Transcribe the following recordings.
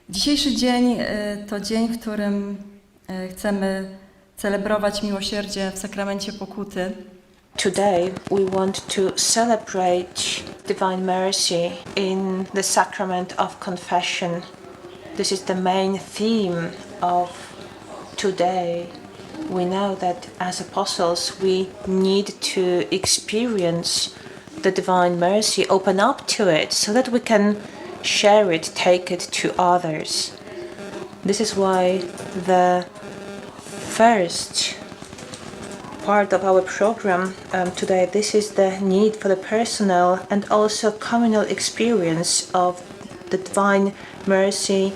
Dzisiejszy dzień to dzień, w którym chcemy celebrować miłosierdzie w sakramencie pokuty. Today we want to celebrate divine mercy in the sacrament of confession. This is the main theme of today. We know that as apostles we need to experience the divine mercy, open up to it so that we can share it, take it to others. This is why the first part of our program today, this is the need for the personal and also communal experience of the divine mercy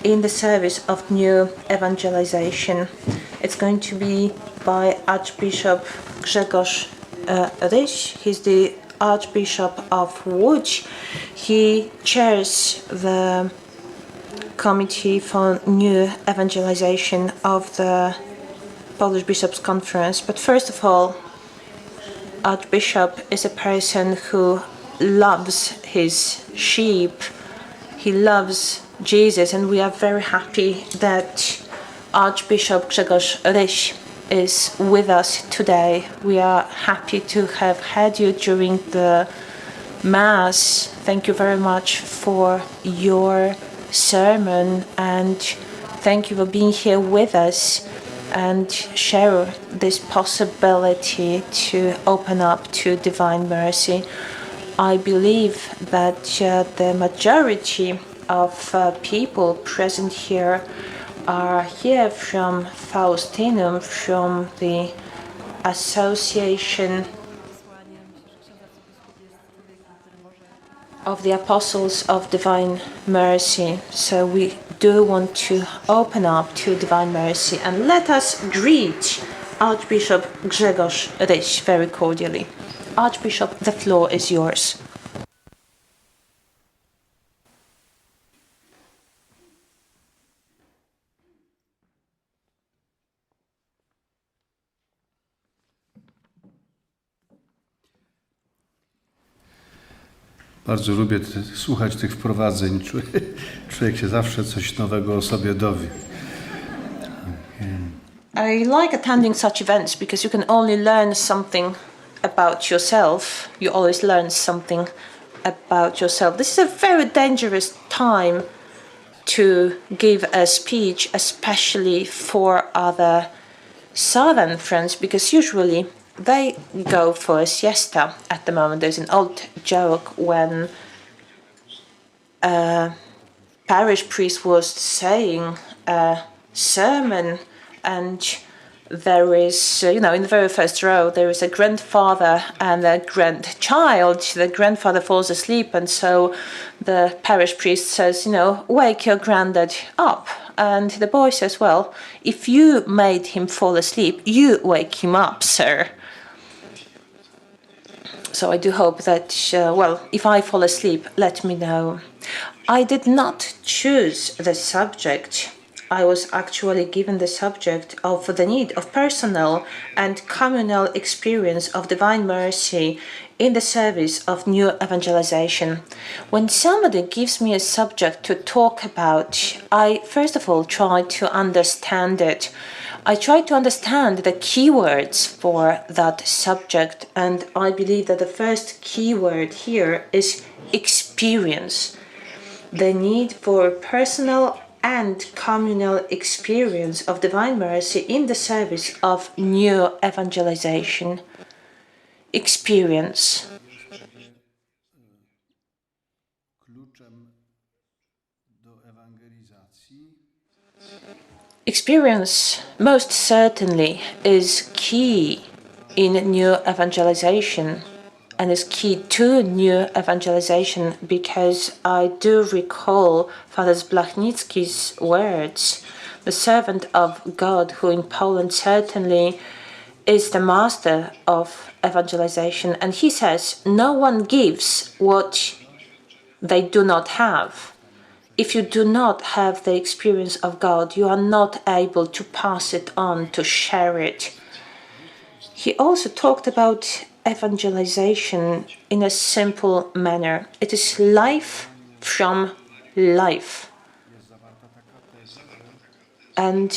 in the service of new evangelization. It's going to be by Archbishop Grzegorz Ryś. He's the Archbishop of Łódź. He chairs the Committee for New Evangelization of the Polish Bishops' Conference. But first of all, Archbishop is a person who loves his sheep. He loves Jesus, and we are very happy that Archbishop Grzegorz Ryś is with us today. We are happy to have had you during the Mass. Thank you very much for your sermon, and thank you for being here with us and share this possibility to open up to divine mercy. I believe that the majority of people present here are here from Faustinum, from the Association of the Apostles of Divine Mercy. So we do want to open up to divine mercy, and let us greet Archbishop Grzegorz Ryś very cordially. Archbishop, the floor is yours. Bardzo lubię słuchać tych wprowadzeń. Człowiek się zawsze coś nowego o sobie dowie. I like attending such events because you can only learn something about yourself. You always learn something about yourself. This is a very dangerous time to give a speech, especially for other Southern friends, because usually they go for a siesta at the moment. There's an old joke when a parish priest was saying a sermon, and there is, in the very first row, there is a grandfather and a grandchild. The grandfather falls asleep, and so the parish priest says, wake your granddad up. And the boy says, well, if you made him fall asleep, you wake him up, sir. So I do hope that, if I fall asleep, let me know. I did not choose the subject. I was actually given the subject of the need of personal and communal experience of divine mercy in the service of new evangelization. When somebody gives me a subject to talk about, I first of all try to understand it. I try to understand the keywords for that subject, and I believe that the first keyword here is experience. The need for personal and communal experience of divine mercy in the service of new evangelization. Experience. Experience most certainly is key in new evangelization, and is key to new evangelization, because I do recall Father Blachnicki's words, the servant of God, who in Poland certainly is the master of evangelization, and he says, no one gives what they do not have. If you do not have the experience of God, you are not able to pass it on, to share it. He also talked about evangelization in a simple manner. It is life from life. And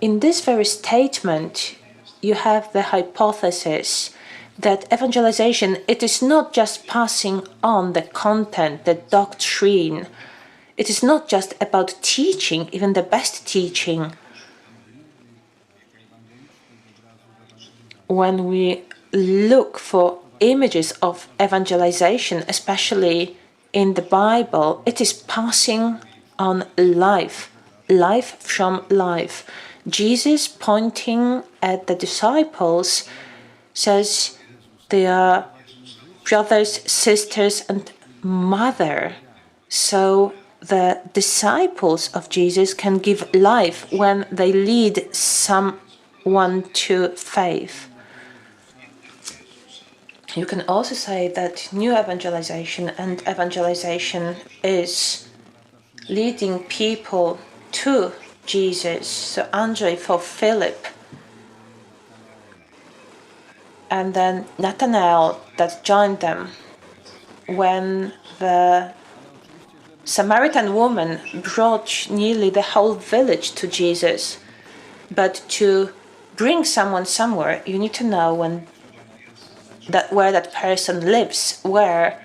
in this very statement, you have the hypothesis that evangelization, it is not just passing on the content, the doctrine. It is not just about teaching, even the best teaching. When we look for images of evangelization, especially in the Bible, it is passing on life, life from life. Jesus, pointing at the disciples, says they are brothers, sisters, and mother. So the disciples of Jesus can give life when they lead someone to faith. You can also say that new evangelization and evangelization is leading people to Jesus. So Andrei for Philip, and then Nathanael that joined them when the Samaritan woman brought nearly the whole village to Jesus. But to bring someone somewhere, you need to know where that person lives, where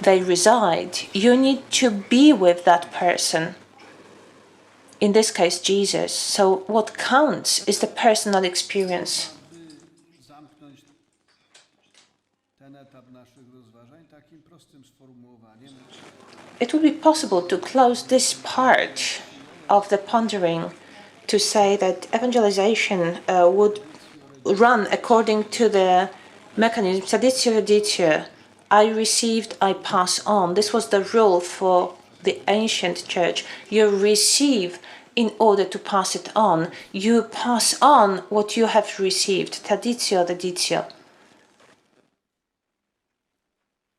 they reside. You need to be with that person. In this case, Jesus. So what counts is the personal experience. Zamknąć ten etap naszych rozważań takim prostym sformułowaniem. It would be possible to close this part of the pondering to say that evangelization would run according to the mechanism traditio reditio. I received, I pass on. This was the rule for the ancient church. You receive in order to pass it on. You pass on what you have received. Traditio reditio.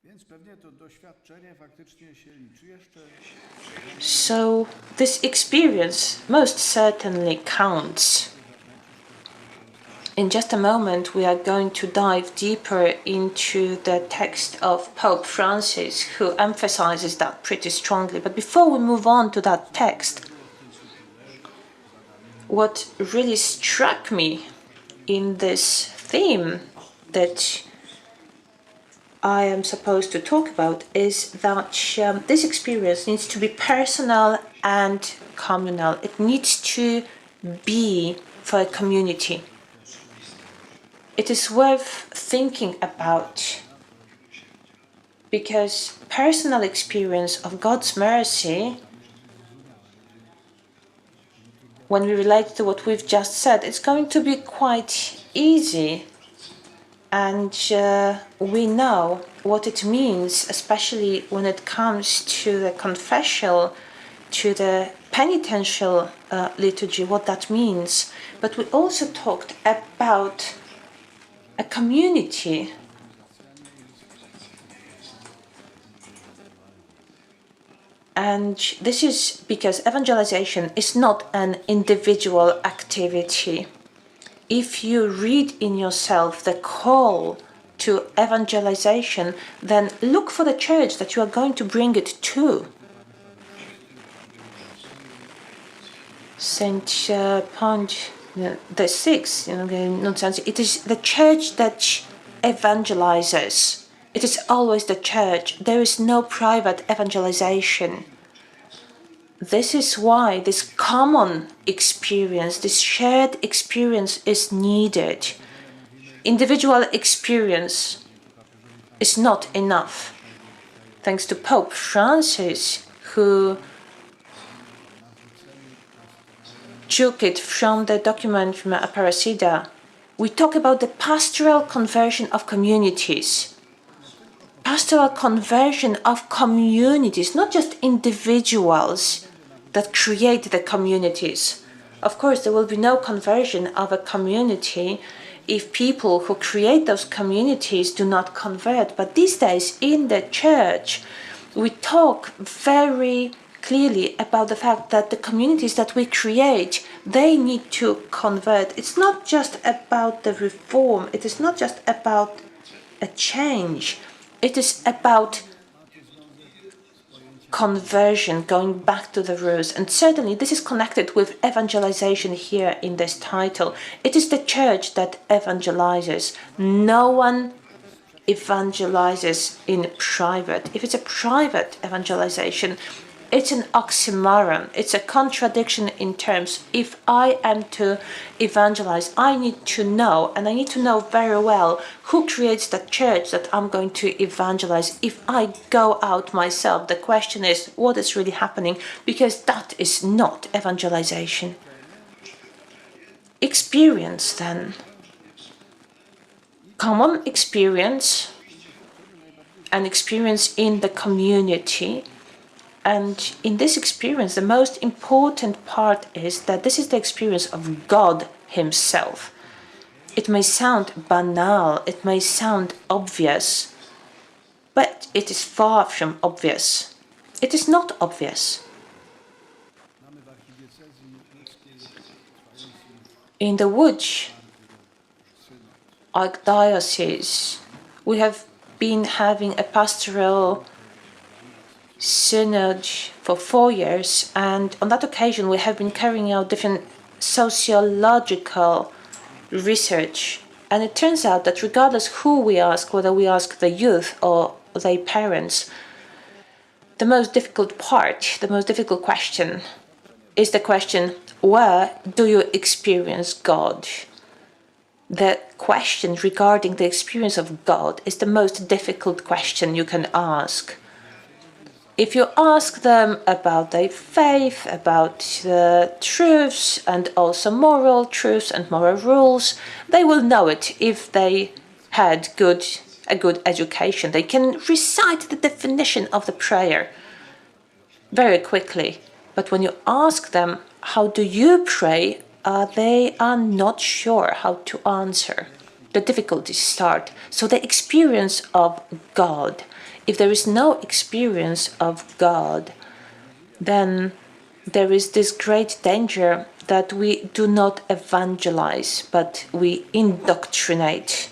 Więc pewnie to doświadczenie faktycznie się liczy jeszcze. So this experience most certainly counts. In just a moment, we are going to dive deeper into the text of Pope Francis, who emphasizes that pretty strongly. But before we move on to that text, what really struck me in this theme that I am supposed to talk about is that this experience needs to be personal and communal. It needs to be for a community. It is worth thinking about because personal experience of God's mercy, when we relate to what we've just said, it's going to be quite easy. And we know what it means, especially when it comes to the confessional, to the penitential liturgy, what that means. But we also talked about a community. And this is because evangelization is not an individual activity. If you read in yourself the call to evangelization, then look for the church that you are going to bring it to. Saint Pond VI, it is the church that evangelizes. It is always the church. There is no private evangelization. This is why this common experience, this shared experience is needed. Individual experience is not enough. Thanks to Pope Francis, who took it from the document from Aparecida, we talk about the pastoral conversion of communities. Pastoral conversion of communities, not just individuals that create the communities. Of course, there will be no conversion of a community if people who create those communities do not convert. But these days in the church, we talk very clearly about the fact that the communities that we create, they need to convert. It's not just about the reform. It is not just about a change. It is about conversion, going back to the roots. And certainly this is connected with evangelization here in this title. It is the church that evangelizes. No one evangelizes in private. If it's a private evangelization, it's an oxymoron. It's a contradiction in terms. If I am to evangelize, I need to know, and I need to know very well, who creates the church that I'm going to evangelize. If I go out myself, the question is, what is really happening? Because that is not evangelization. Experience, then. Common experience, an experience in the community. And in this experience, the most important part is that this is the experience of God Himself. It may sound banal, it may sound obvious, but it is far from obvious. It is not obvious. In the Łódź Archdiocese, we have been having a pastoral synod for 4 years, and on that occasion we have been carrying out different sociological research, and it turns out that regardless who we ask, whether we ask the youth or their parents, the most difficult part, the most difficult question is the question, where do you experience God? The question regarding the experience of God is the most difficult question you can ask. If you ask them about their faith, about the truths and also moral truths and moral rules, they will know it if they had a good education. They can recite the definition of the prayer very quickly. But when you ask them, how do you pray? They are not sure how to answer. The difficulties start. So the experience of God. If there is no experience of God, then there is this great danger that we do not evangelize, but we indoctrinate.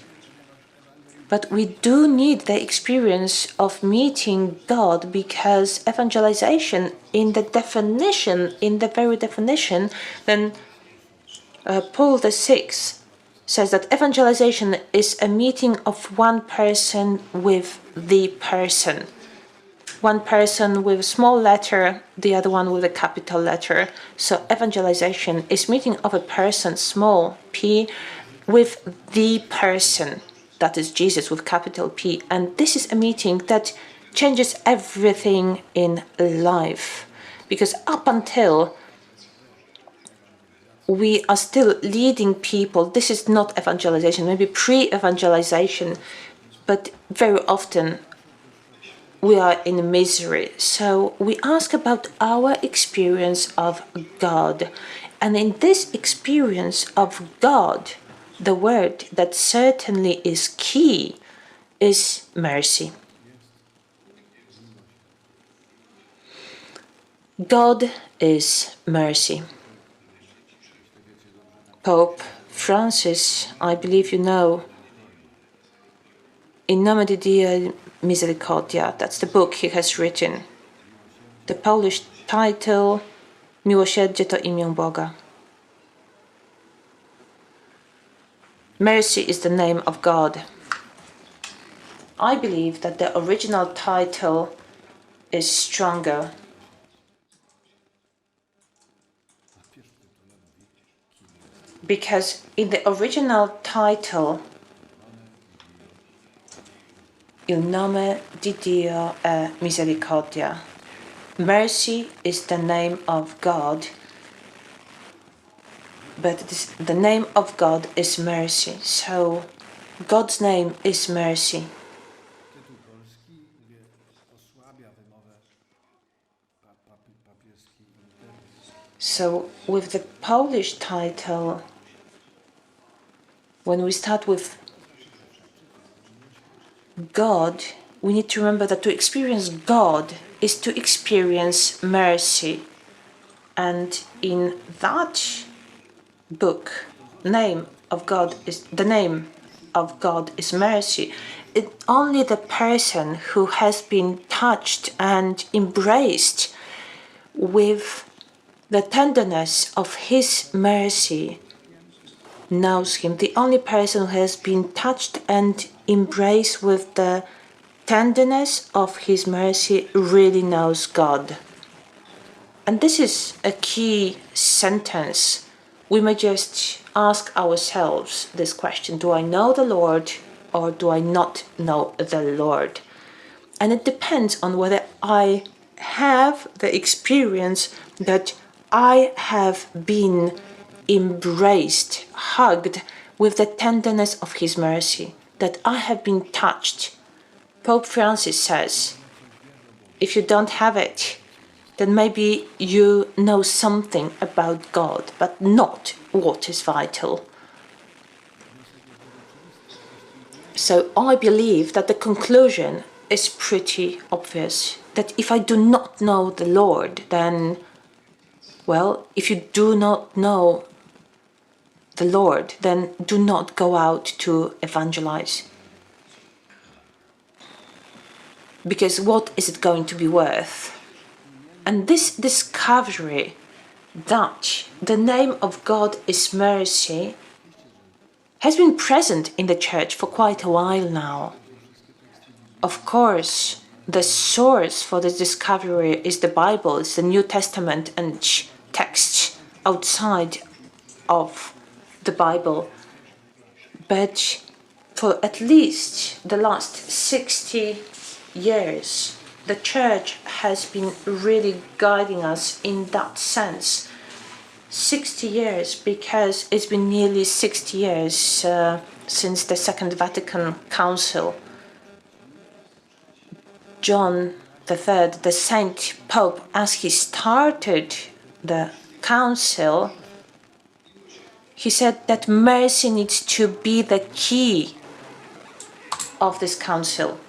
But we do need the experience of meeting God, because evangelization, in the very definition, then Paul VI says that evangelization is a meeting of one person with the person. One person with a small letter, the other one with a capital letter. So evangelization is meeting of a person, small p, with the person. That is Jesus with capital P. And this is a meeting that changes everything in life. Because up until we are still leading people, this is not evangelization, maybe pre-evangelization, but very often we are in misery. So we ask about our experience of God. And in this experience of God, the word that certainly is key is mercy. God is mercy. Pope Francis, I believe you know, In Nome di Dio Misericordia, that's the book he has written. The Polish title, Miłosierdzie to imię Boga. Mercy is the name of God. I believe that the original title is stronger. Because in the original title, Il nome di Dio è misericordia. Mercy is the name of God, but the name of God is mercy. So God's name is mercy. So with the Polish title, when we start with God, we need to remember that to experience God is to experience mercy. And in that book, the name of God is mercy. only the person who has been touched and embraced with the tenderness of His mercy knows Him. The only person who has been touched and embraced with the tenderness of His mercy really knows God. And this is a key sentence. We may just ask ourselves this question: do I know the Lord or do I not know the Lord? And it depends on whether I have the experience that I have been embraced, hugged with the tenderness of His mercy, that I have been touched. Pope Francis says, if you don't have it, then maybe you know something about God, but not what is vital. So I believe that the conclusion is pretty obvious, that if I do not know the Lord, then, well, if you do not know the Lord, then do not go out to evangelize. Because what is it going to be worth? And this discovery that the name of God is mercy has been present in the church for quite a while now. Of course, the source for this discovery is the Bible, it's the New Testament and texts outside of the Bible. But for at least the last 60 years, the church has been really guiding us in that sense. 60 years, because it's been nearly 60 years since the Second Vatican Council. John III, the Saint Pope, as he started the council, he said that mercy needs to be the key of this council.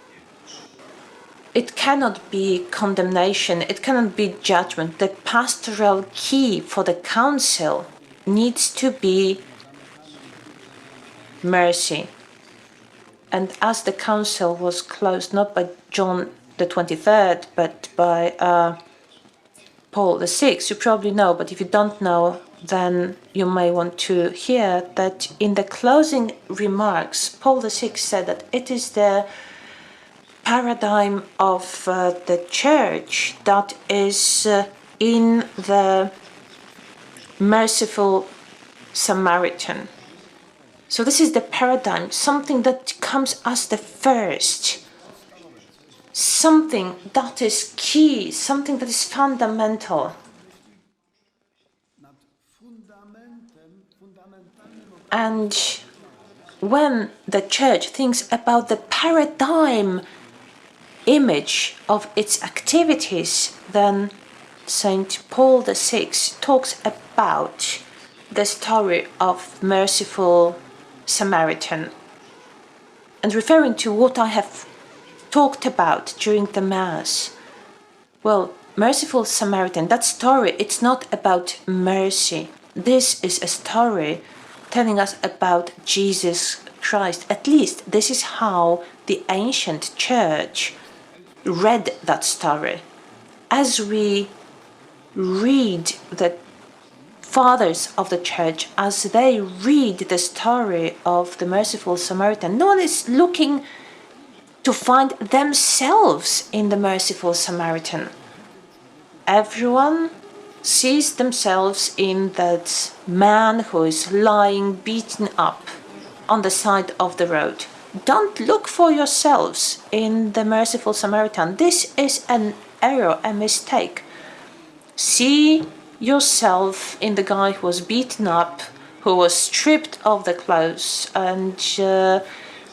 It cannot be condemnation, it cannot be judgment. The pastoral key for the council needs to be mercy. And as the council was closed not by John the 23rd, but by Paul VI, you probably know, but if you don't know, then you may want to hear that in the closing remarks, Paul VI said that it is the paradigm of the church that is in the merciful Samaritan. So this is the paradigm, something that comes as the first, something that is key, something that is fundamental. And when the church thinks about the paradigm image of its activities, then Saint Paul VI talks about the story of merciful Samaritan. And referring to what I have talked about during the Mass, well, merciful Samaritan, that story, it's not about mercy. This is a story telling us about Jesus Christ. At least this is how the ancient church read that story. As we read the fathers of the church, as they read the story of the merciful Samaritan, no one is looking to find themselves in the merciful Samaritan. Everyone sees themselves in that man who is lying beaten up on the side of the road. Don't look for yourselves in the merciful Samaritan. This is an error, a mistake. See yourself in the guy who was beaten up, who was stripped of the clothes and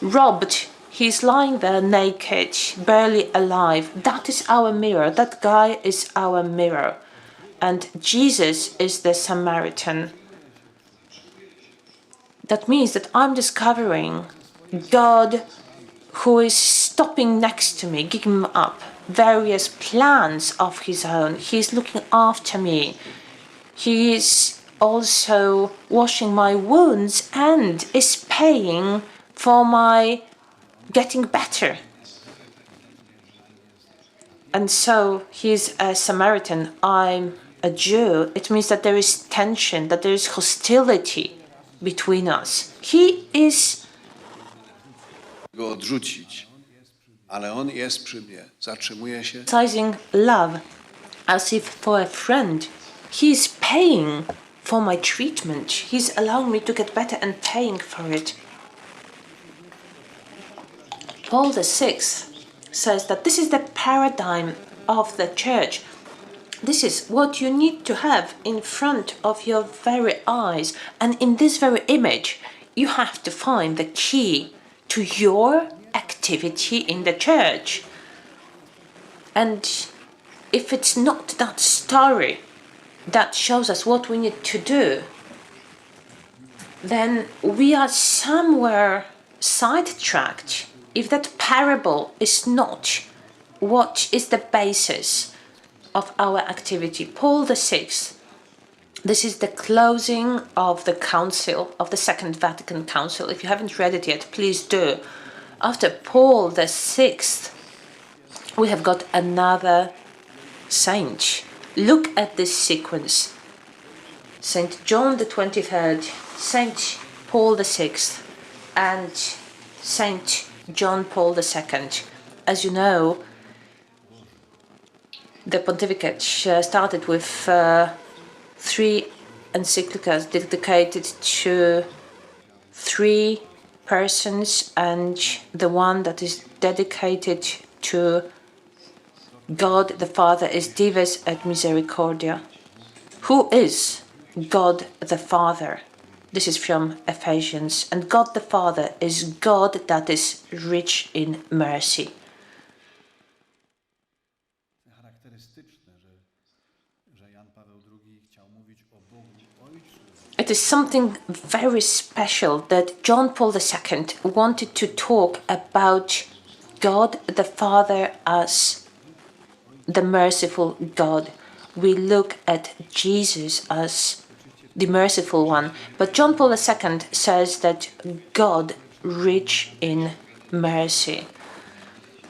robbed. He's lying there naked, barely alive. That is our mirror. That guy is our mirror. And Jesus is the Samaritan. That means that I'm discovering God who is stopping next to me, giving up various plans of His own. He's looking after me. He is also washing my wounds and is paying for my getting better. And so he's a Samaritan, I'm a Jew. It means that there is tension, that there is hostility between us. He is go odrzucić, ale on jest przy mnie, zatrzymuje się. exercising love as if for a friend. He's paying for my treatment. He's allowing me to get better and paying for it. Paul VI says that this is the paradigm of the church. This is what you need to have in front of your very eyes. And in this very image, you have to find the key to your activity in the church. And if it's not that story that shows us what we need to do, then we are somewhere sidetracked. If that parable is not what is the basis of our activity. Paul VI, this is the closing of the council, of the Second Vatican Council. If you haven't read it yet, please do. After Paul VI, we have got another saint. Look at this sequence. Saint John the 23rd, Saint Paul VI, and Saint John Paul II. As you know, the pontificate started with 3 encyclicals dedicated to 3 persons, and the one that is dedicated to God the Father is Dives et Misericordia. Who is God the Father? This is from Ephesians. And God the Father is God that is rich in mercy. Charakterystyczne, że Jan Paweł II chciał mówić o Bogu Ojcu. It is something very special that John Paul II wanted to talk about God the Father as the merciful God. We look at Jesus as the merciful one. But John Paul II says that God rich in mercy.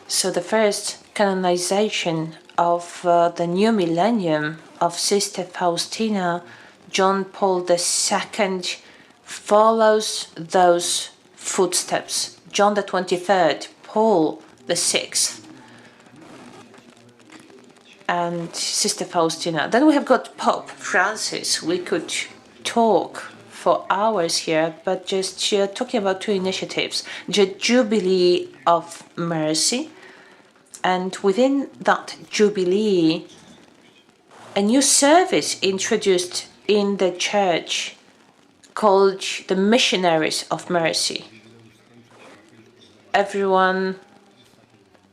So the first canonization of the new millennium of Sister Faustina, John Paul II follows those footsteps. John the 23rd, Paul VI, and Sister Faustina. Then we have got Pope Francis. We could talk for hours here, but just talking about 2 initiatives. The Jubilee of Mercy, and within that Jubilee, a new service introduced in the Church called the Missionaries of Mercy. Everyone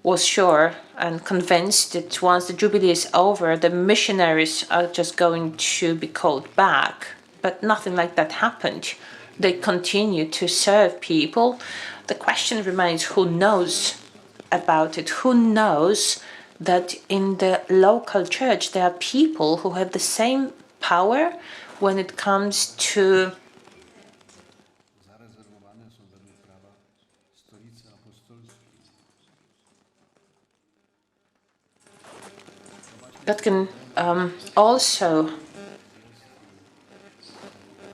was sure and convinced that once the Jubilee is over, the missionaries are just going to be called back. But nothing like that happened. They continue to serve people. The question remains, who knows about it? Who knows that in the local church there are people who have the same power when it comes to Zarezerwowane są według prawa stolice apostolskie. that can also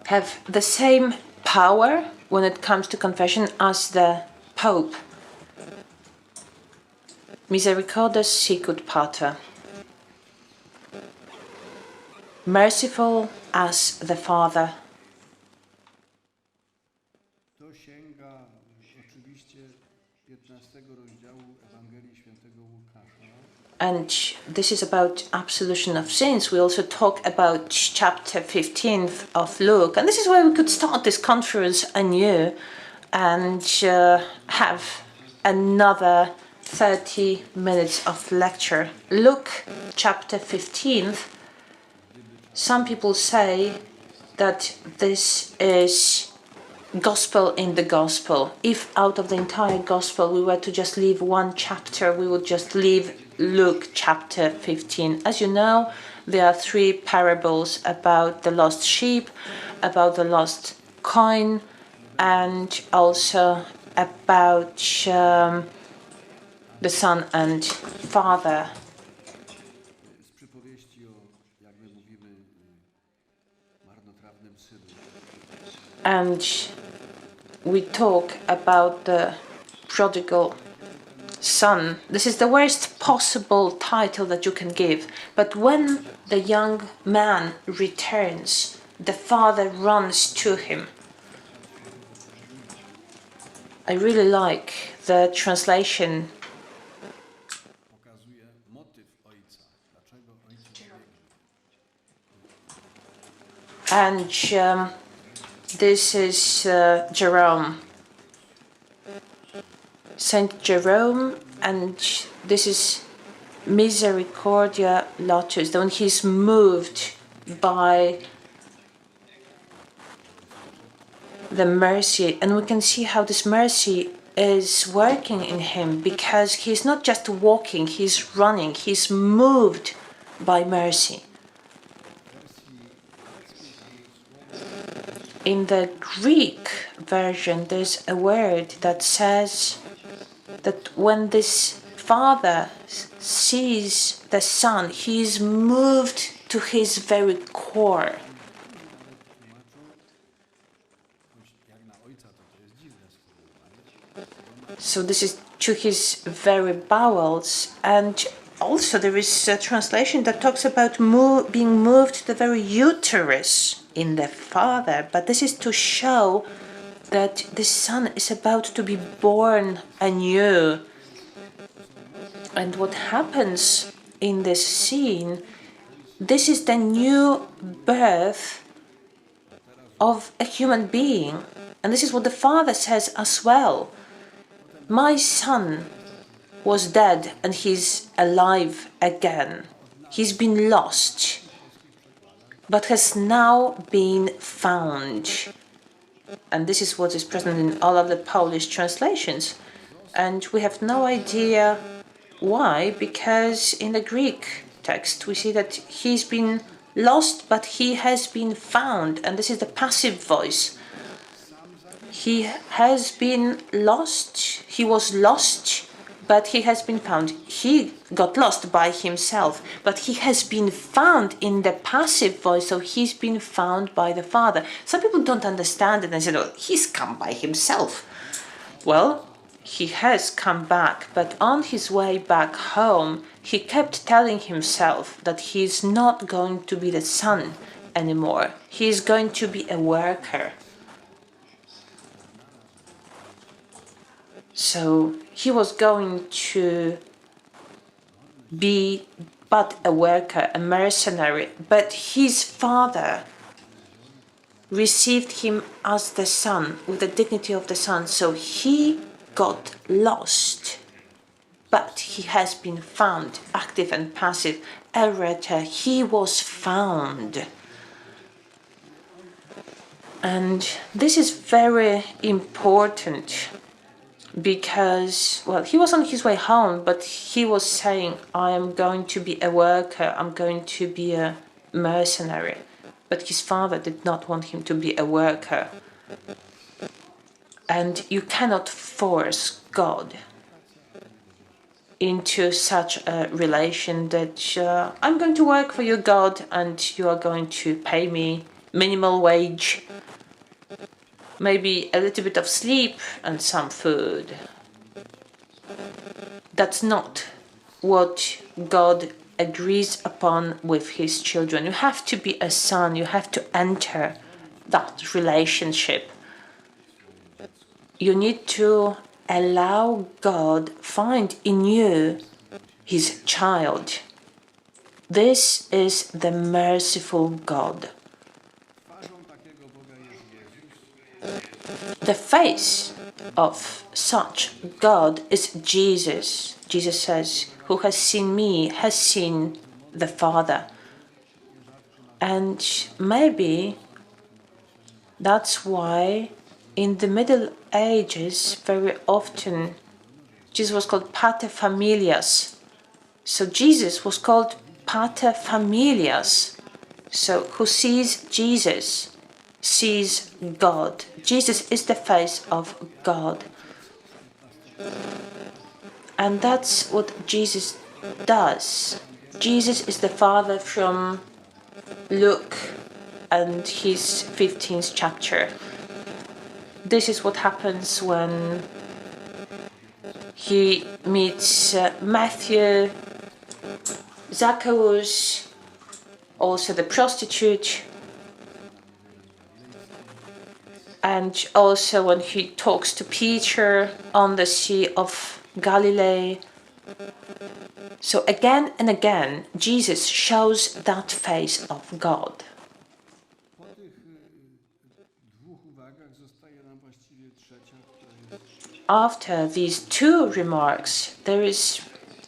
have the same power when it comes to confession as the Pope. Misericordes sicut Pater. Merciful as the Father. To sięga oczywiście 15 rozdziału Ewangelii Świętego Łukasza. And this is about absolution of sins. We also talk about chapter 15 of Luke. And this is where we could start this conference anew and have another 30 minutes of lecture. Luke chapter 15. Some people say that this is gospel in the gospel. If out of the entire gospel we were to just leave one chapter, we would just leave Luke chapter 15. As you know, there are 3 parables about the lost sheep, about the lost coin, and also about the Son and Father. Z przypowieści o, jak my mówimy, marnotrawnym synu. And we talk about the prodigal son. This is the worst possible title that you can give. But when the young man returns, the father runs to him. I really like the translation. Pokazuje motyw ojca. Dlaczego ojciec biegnie? And this is Jerome. Saint Jerome, and this is Misericordia Lotus, when he's moved by the mercy, and we can see how this mercy is working in him, because he's not just walking, he's running, he's moved by mercy. In the Greek version, there's a word that says that when this father sees the son, he is moved to his very core. So this is to his very bowels. And also there is a translation that talks about being moved to the very uterus in the father. But this is to show that the son is about to be born anew. And what happens in this scene, this is the new birth of a human being. And this is what the father says as well. My son was dead and he's alive again. He's been lost, but has now been found. And this is what is present in all of the Polish translations. And we have no idea why, because in the Greek text we see that he's been lost, but he has been found. And this is the passive voice. He has been lost, he was lost, but he has been found. He got lost by himself, but he has been found in the passive voice, so he's been found by the Father. Some people don't understand it and say, oh, he's come by himself. Well, he has come back, but on his way back home, he kept telling himself that he's not going to be the son anymore. He's going to be a worker. So he was going to be but a worker, a mercenary, but his father received him as the son, with the dignity of the son. So he got lost, but he has been found, active and passive. Errata, he was found. And this is very important. Because, well, he was on his way home, but he was saying, I am going to be a worker, I'm going to be a mercenary. But his father did not want him to be a worker. And you cannot force God into such a relation that I'm going to work for you, God, and you are going to pay me minimal wage. Maybe a little bit of sleep and some food. That's not what God agrees upon with his children. You have to be a son, you have to enter that relationship. You need to allow God find in you his child. This is the merciful God. The face of such God is Jesus. Jesus says, who has seen me has seen the Father. And maybe that's why in the Middle Ages, very often, Jesus was called Pater Familias. So Jesus was called Pater Familias. So who sees Jesus sees God. Jesus is the face of God. And that's what Jesus does. Jesus is the Father from Luke and his 15th chapter. This is what happens when he meets Matthew, Zacchaeus, also the prostitute, and also when he talks to Peter on the Sea of Galilee. So again and again, Jesus shows that face of God. Po tych dwóch uwagach zostaje nam właściwie trzecia, która jest After these two remarks, there is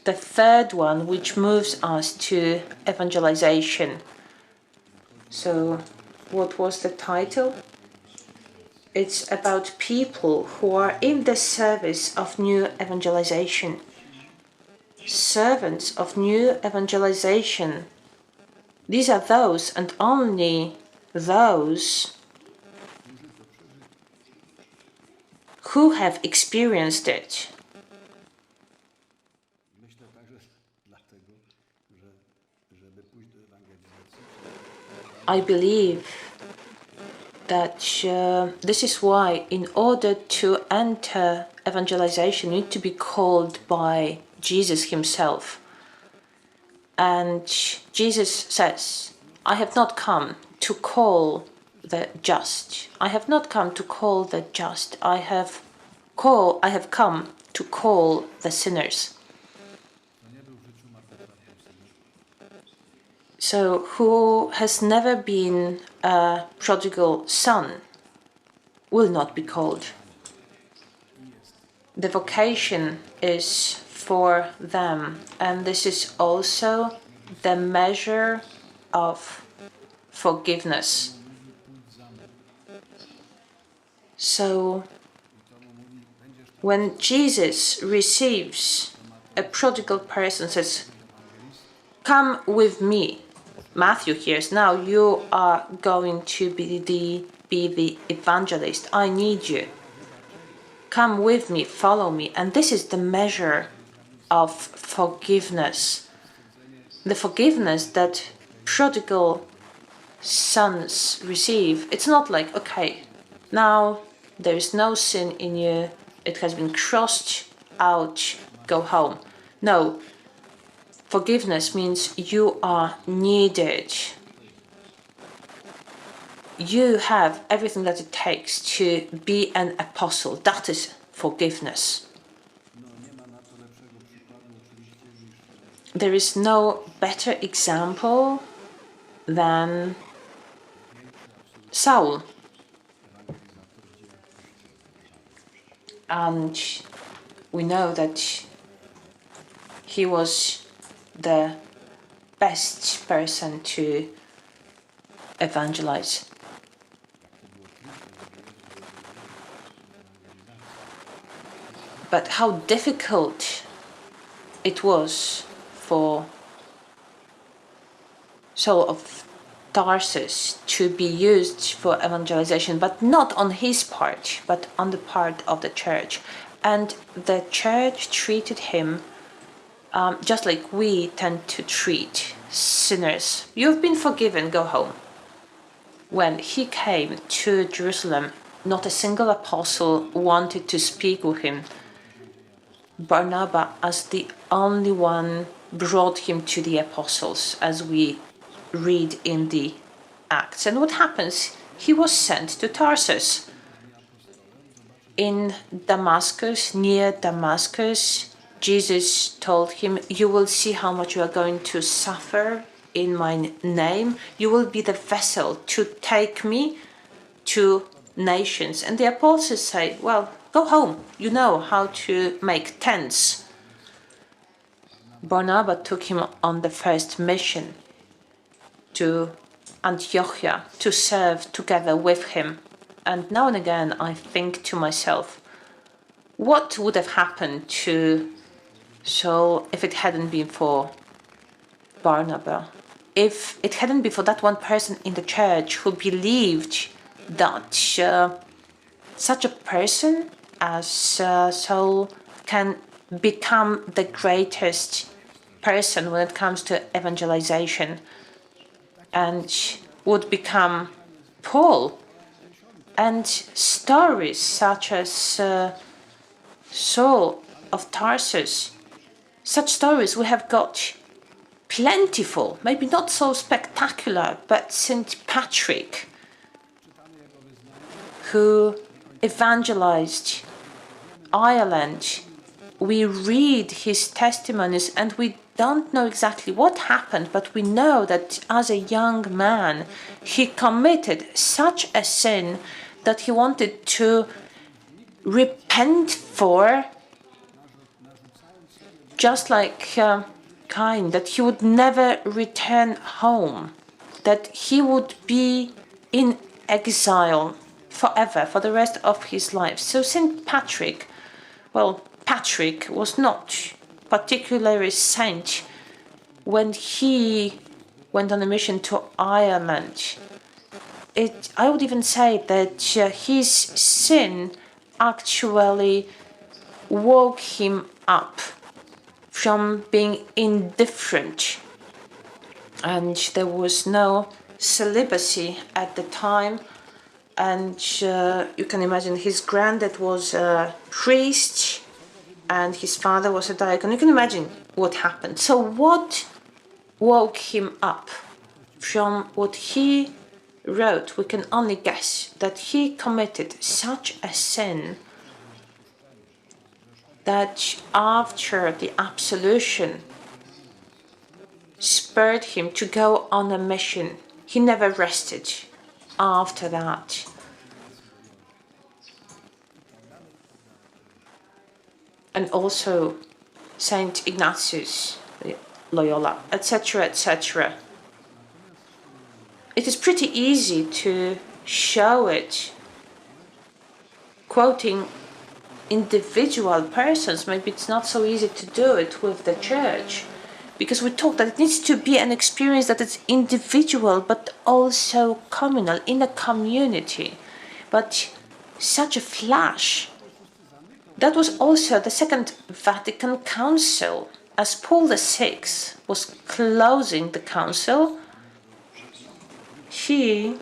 the third one, which moves us to evangelization. So, what was the title? It's about people who are in the service of new evangelization. Servants of new evangelization. These are those and only those who have experienced it. myślę także dlatego, żeby pójść do ewangelizacji, I believe that this is why, in order to enter evangelization, you need to be called by Jesus himself. And Jesus says, I have not come to call the just. I have not come to call the just. I have come to call the sinners. So, who has never been a prodigal son will not be called. The vocation is for them, and this is also the measure of forgiveness. So, when Jesus receives a prodigal person, says, "Come with me," Matthew hears, now you are going to be the evangelist. I need you. Come with me, follow me. And this is the measure of forgiveness. The forgiveness that prodigal sons receive. It's not like, okay, now there is no sin in you. It has been crossed out. Go home. No. Forgiveness means you are needed. You have everything that it takes to be an apostle. That is forgiveness. There is no better example than Saul. And we know that he was the best person to evangelize. But how difficult it was for Saul of Tarsus to be used for evangelization, but not on his part, but on the part of the church. And the church treated him just like we tend to treat sinners. You've been forgiven, go home. When he came to Jerusalem, not a single apostle wanted to speak with him. Barnabas, as the only one, brought him to the apostles, as we read in the Acts. And what happens? He was sent to Tarsus. In Damascus, near Damascus, Jesus told him, you will see how much you are going to suffer in my name. You will be the vessel to take me to nations. And the apostles say, well, go home. You know how to make tents. Barnabas took him on the first mission to Antiochia to serve together with him. And now and again I think to myself, what would have happened to Saul if it hadn't been for Barnabas? If it hadn't been for that one person in the church who believed that such a person as Saul can become the greatest person when it comes to evangelization and would become Paul. And stories such as Saul of Tarsus, such stories we have got plentiful, maybe not so spectacular, but St. Patrick, who evangelized Ireland. We read his testimonies and we don't know exactly what happened, but we know that as a young man, he committed such a sin that he wanted to repent for, just like Cain, that he would never return home, that he would be in exile forever, for the rest of his life. So St. Patrick, well, Patrick was not particularly saint when he went on a mission to Ireland. I would even say that his sin actually woke him up from being indifferent. And there was no celibacy at the time. And you can imagine his granddad was a priest and his father was a diacon. You can imagine what happened. So what woke him up from what he wrote? We can only guess that he committed such a sin that after the absolution spurred him to go on a mission. He never rested after that. And also Saint Ignatius, Loyola, etc., etc. It is pretty easy to show it, quoting individual persons. Maybe it's not so easy to do it with the church, because we talk that it needs to be an experience that is individual but also communal, in a community. But such a flash, that was also the Second Vatican Council. As Paul VI was closing the council, he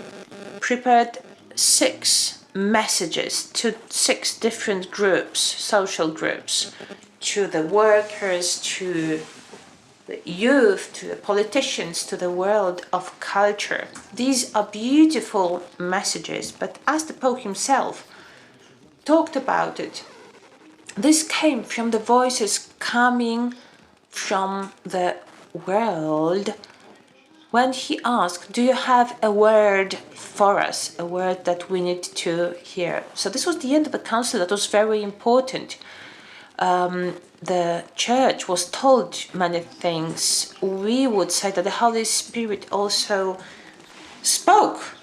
prepared 6 messages to 6 different groups, social groups, to the workers, to the youth, to the politicians, to the world of culture. These are beautiful messages, but as the Pope himself talked about it, this came from the voices coming from the world when he asked, do you have a word for us, a word that we need to hear? So this was the end of the council. That was very important. The church was told many things. We would say that the Holy Spirit also spoke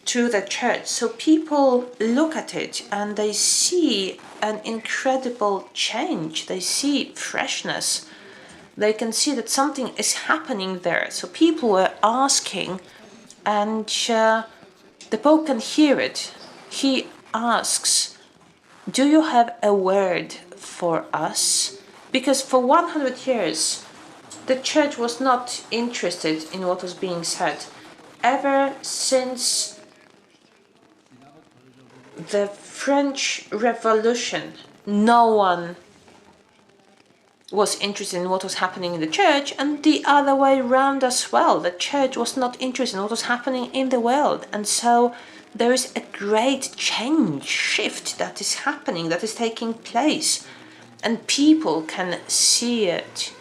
to the church. So people look at it and they see an incredible change. They see freshness. They can see that something is happening there. So people were asking, and the Pope can hear it. He asks, do you have a word for us? Because for 100 years, the church was not interested in what was being said. Ever since the French Revolution, no one was interested in what was happening in the church, and the other way around as well. The church was not interested in what was happening in the world. And so there is a great shift that is happening, that is taking place, and people can see it.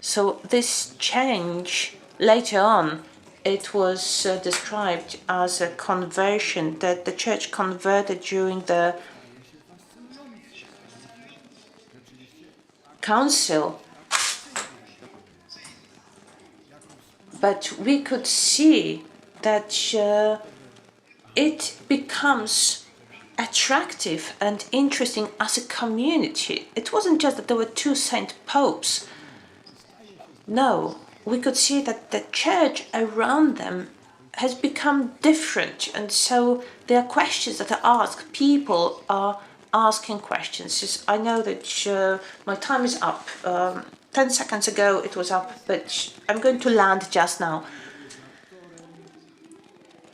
So this change, later on, it was described as a conversion, that the church converted during the council. But we could see that it becomes attractive and interesting as a community. It wasn't just that there were 2 Saint Popes. No, we could see that the church around them has become different, and so there are questions that are asked. People are asking questions. I know that my time is up. 10 seconds ago it was up, but I'm going to land just now.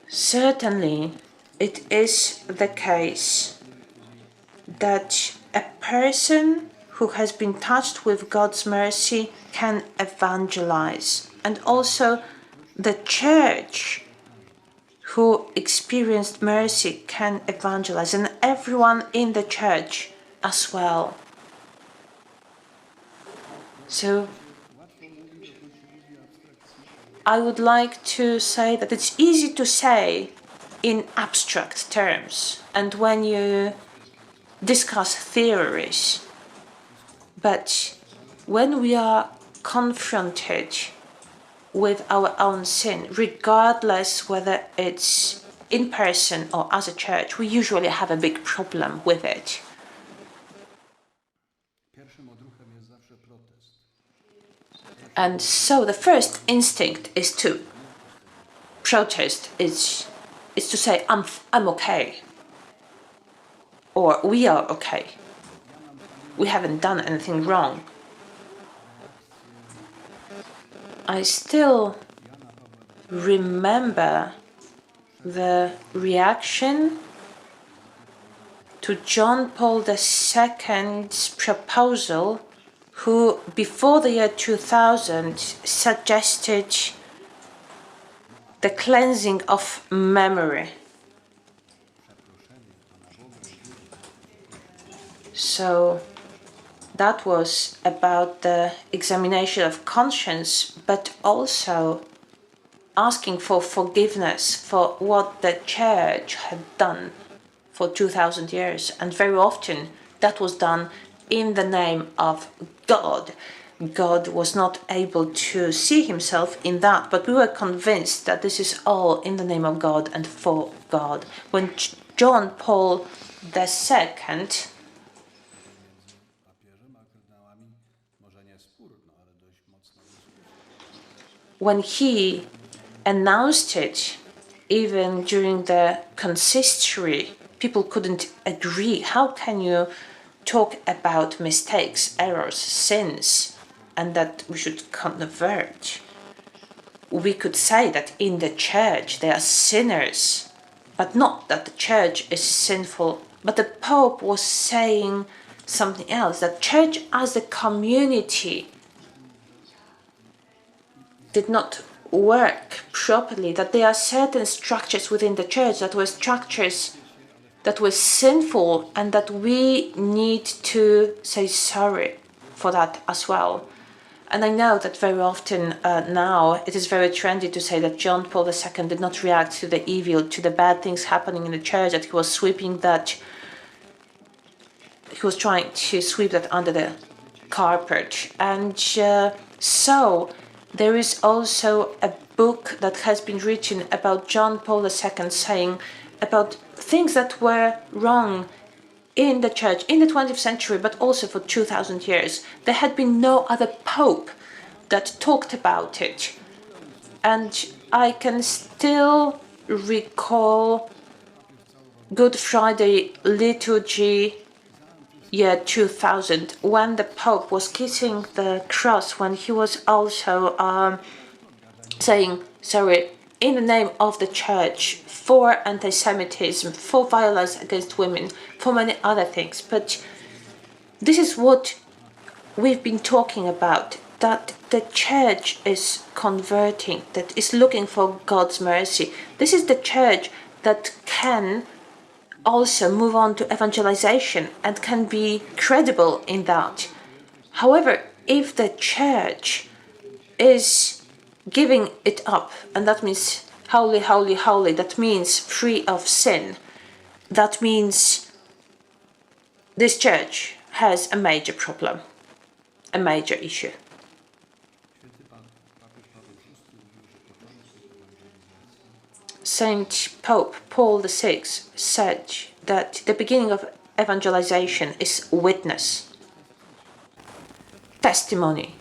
Certainly, it is the case that a person who has been touched with God's mercy can evangelize. And also the church who experienced mercy can evangelize, and everyone in the church as well. So I would like to say that it's easy to say in abstract terms and when you discuss theories, but when we are confronted with our own sin, regardless whether it's in person or as a church, we usually have a big problem with it. Pierwszym odruchem jest zawsze protest. And so the first instinct is to protest, is to say, I'm okay. Or we are okay. We haven't done anything wrong. I still remember the reaction to John Paul II's proposal, who before the year 2000 suggested the cleansing of memory. So that was about the examination of conscience, but also asking for forgiveness for what the church had done for 2000 years. And very often that was done in the name of God. God was not able to see himself in that, but we were convinced that this is all in the name of God and for God. When John Paul II, when he announced it, even during the consistory, people couldn't agree. How can you talk about mistakes, errors, sins, and that we should convert? We could say that in the church they are sinners, but not that the church is sinful. But the Pope was saying something else, that church as a community did not work properly, that there are certain structures within the church that were structures that were sinful, and that we need to say sorry for that as well. And I know that very often now it is very trendy to say that John Paul II did not react to the evil, to the bad things happening in the church, that he was sweeping that, he was trying to sweep that under the carpet. And so there is also a book that has been written about John Paul II, saying about things that were wrong in the church in the 20th century, but also for 2000 years. There had been no other pope that talked about it. And I can still recall Good Friday liturgy year 2000, when the Pope was kissing the cross, when he was also saying sorry in the name of the church for anti-Semitism, for violence against women, for many other things. But this is what we've been talking about, that the church is converting, that is looking for God's mercy. This is the church that can also move on to evangelization and can be credible in that. However, if the church is giving it up, and that means holy, holy, holy, that means free of sin, that means this church has a major problem, a major issue. Saint Pope Paul VI said that the beginning of evangelization is witness, testimony.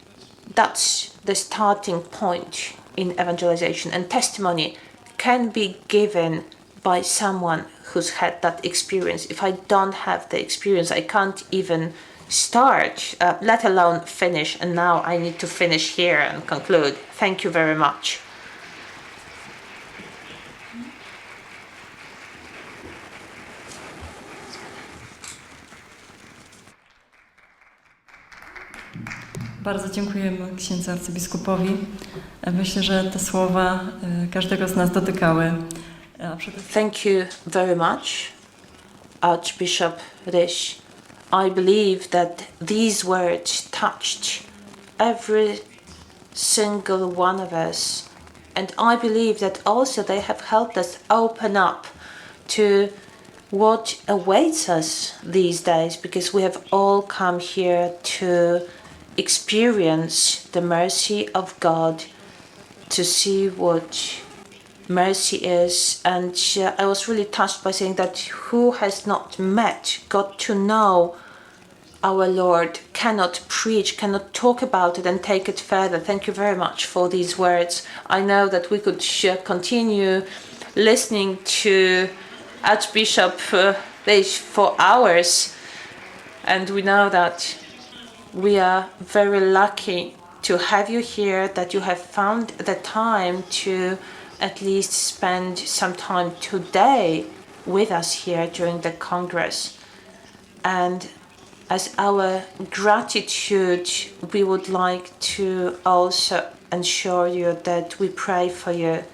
That's the starting point in evangelization, and testimony can be given by someone who's had that experience. If I don't have the experience, I can't even start, let alone finish. And now I need to finish here and conclude. Thank you very much. Bardzo dziękujemy księdzu arcybiskupowi. Myślę, że te słowa każdego z nas dotykały. Thank you very much, Archbishop Ryś. I believe that these words touched every single one of us. And I believe that also they have helped us open up to what awaits us these days, because we have all come here to experience the mercy of God, to see what mercy is. And I was really touched by saying that who has not met, got to know our Lord, cannot preach, cannot talk about it and take it further. Thank you very much for these words. I know that we could continue listening to Archbishop Ryś for hours, and we know that we are very lucky to have you here, that you have found the time to at least spend some time today with us here during the Congress. And as our gratitude, we would like to also assure you that we pray for you.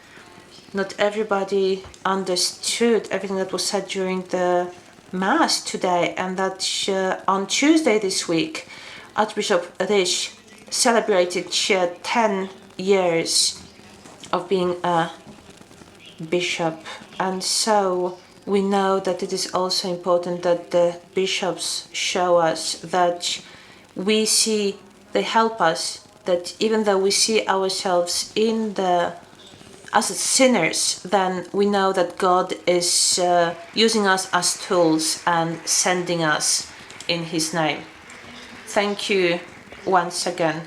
Not everybody understood everything that was said during the Mass today, and that on Tuesday this week, Archbishop Ryś celebrated 10 years of being a bishop. And so we know that it is also important that the bishops show us that we see, they help us, that even though we see ourselves as sinners, then we know that God is using us as tools and sending us in His name. Thank you once again.